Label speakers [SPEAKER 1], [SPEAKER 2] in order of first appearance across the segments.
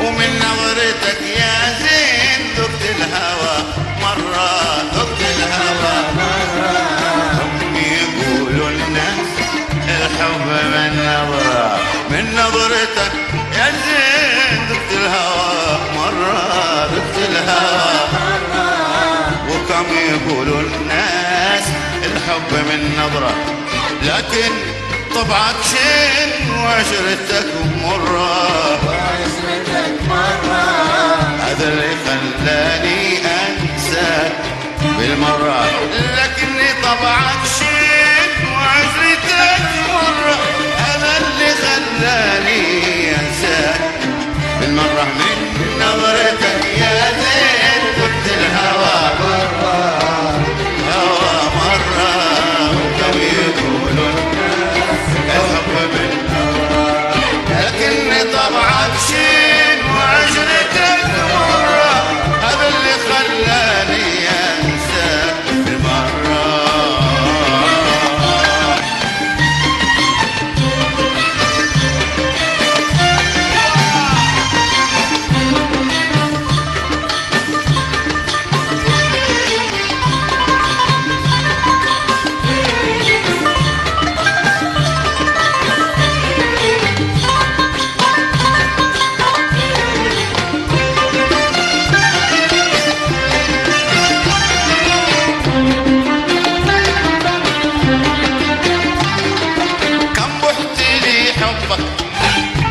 [SPEAKER 1] ومن نظرتك يا زين ذقت الهوى مرة، ذقت الهوى مرة. هم يقولوا الناس الحب من نظرة، من نظرتك يا زين ذقت الهوى مرة، ذقت الهوى مرة. وكم يقولوا الناس الحب من نظرة، لكن طبعك شين وعشرتك مرة، وعشرتك مرة. هذا اللي خلاني أنساك بالمرة، لكني طبعك شين وعشرتك مرة. هذا اللي خلاني أنساك بالمرة. من نظرتك يا زين ذقت الهوى مرة، هوى مرة. وكم يقولوا الحب من نظرة، لكن طبعك شين وعشرتك مرة. هذا اللي خلاني أنساك بالمرة.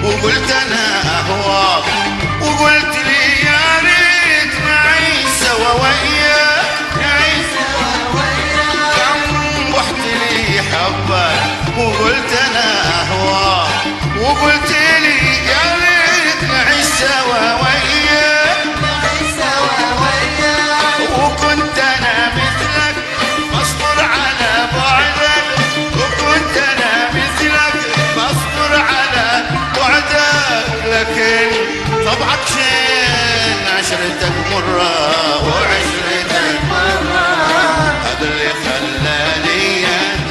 [SPEAKER 1] وقلت انا اهواك، وقلت لي يا ريت نعيش سوا وياك، نعيش سوا وياك. كم بحت لي حبك وقلت انا اهواك، وقلت لي يا ريت نعيش سوا وياك، نعيش سوا وياك. وكنت انا مثلك مصبر على بعدك، وكنت انا مثلك مصبر على بعدك. لكن طبعك شين عشرتك مرة، وعشرتك مرة. هذا اللي خلاني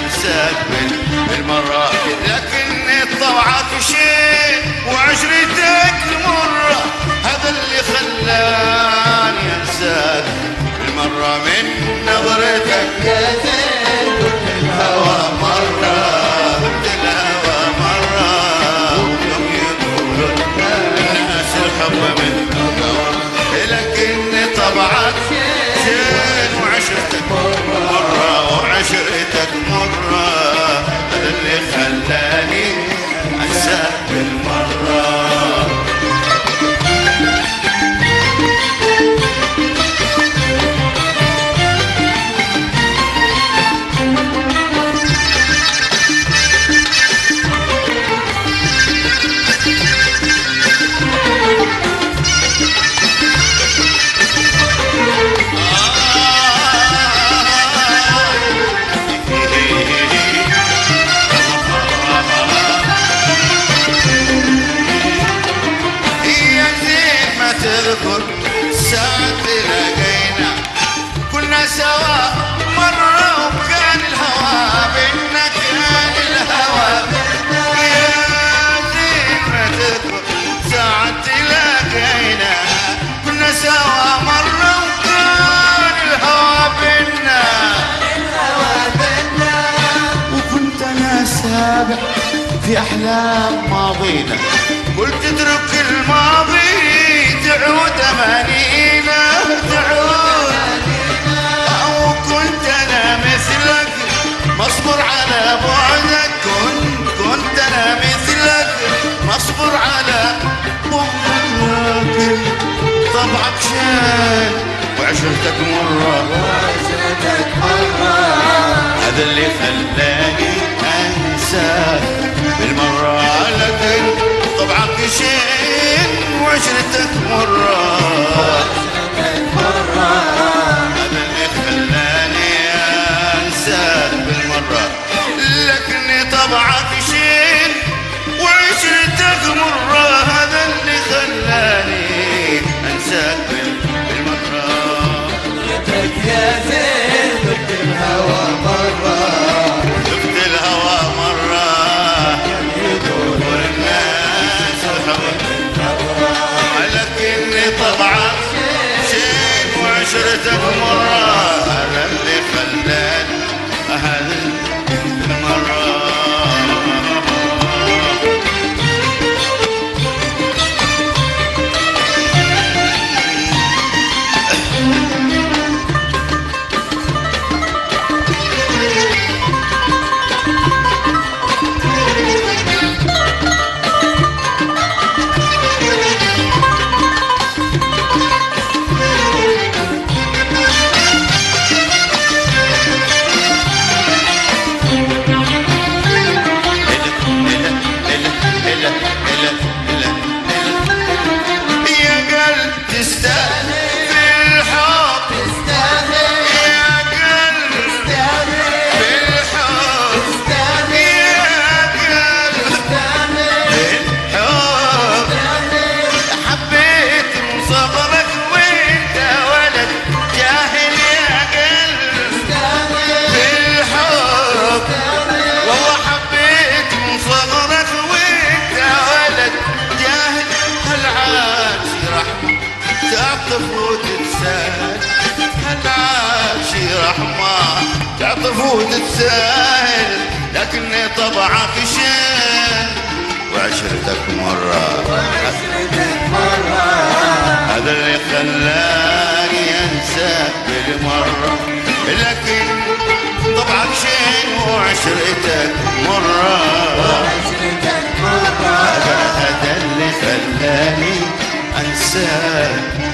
[SPEAKER 1] أنساك بالمرة، لكن طبعك شين وعشرتك مرة. هذا اللي خلاني أنساك بالمرة. من نظرتك يا زين ذقت الهوى مرة، ذقت الهوى مرة. وكم يقولوا الناس الحب من نظرة، لكن طبعك شين وعشرتك مرة، وعشرتك مرة. هذا اللي خلاني أنساك بالمرة. تذكر ساعة لقينا كنا سوا مرة، وكان الهوى بينا، كان الهوى بينا. يا زين ما تذكر ساعة لقينا كنا سوا مرة، وكان الهوى بينا، الهوى بينا. وكنت أنا سابق في أحلام ماضينا، قلت اترك الماضي تعود أمانينا، تعود أمانينا. وكنت أنا مثلك مصبر على بعدك، كنت أنا مثلك مصبر على بعدك. لكن طبعك شان وعشرتك مرة، وعشرتك مرة. هذا اللي خلاني أنساك بالمرة، لكن طبعك شين وعشرتك مرة، وعشرتك مرة. هذا اللي خلاني أنساك بالمرة، لكن طبعك شين وعشرتك مرة. هذا اللي خلاني أنساك بالمرة. يا زين ذقت الهوى مرة، ذقت الهوى مرة. يقولوا الناس الحب وعشرتك مرة، هذا اللي خلاني هذا المرة. تعطف وتتساهل، لكني طبعك شين وعشرتك مرة، هذا اللي خلاني انساك بالمرة. لكن طبعك شين وعشرتك مرة، هذا اللي خلاني انساك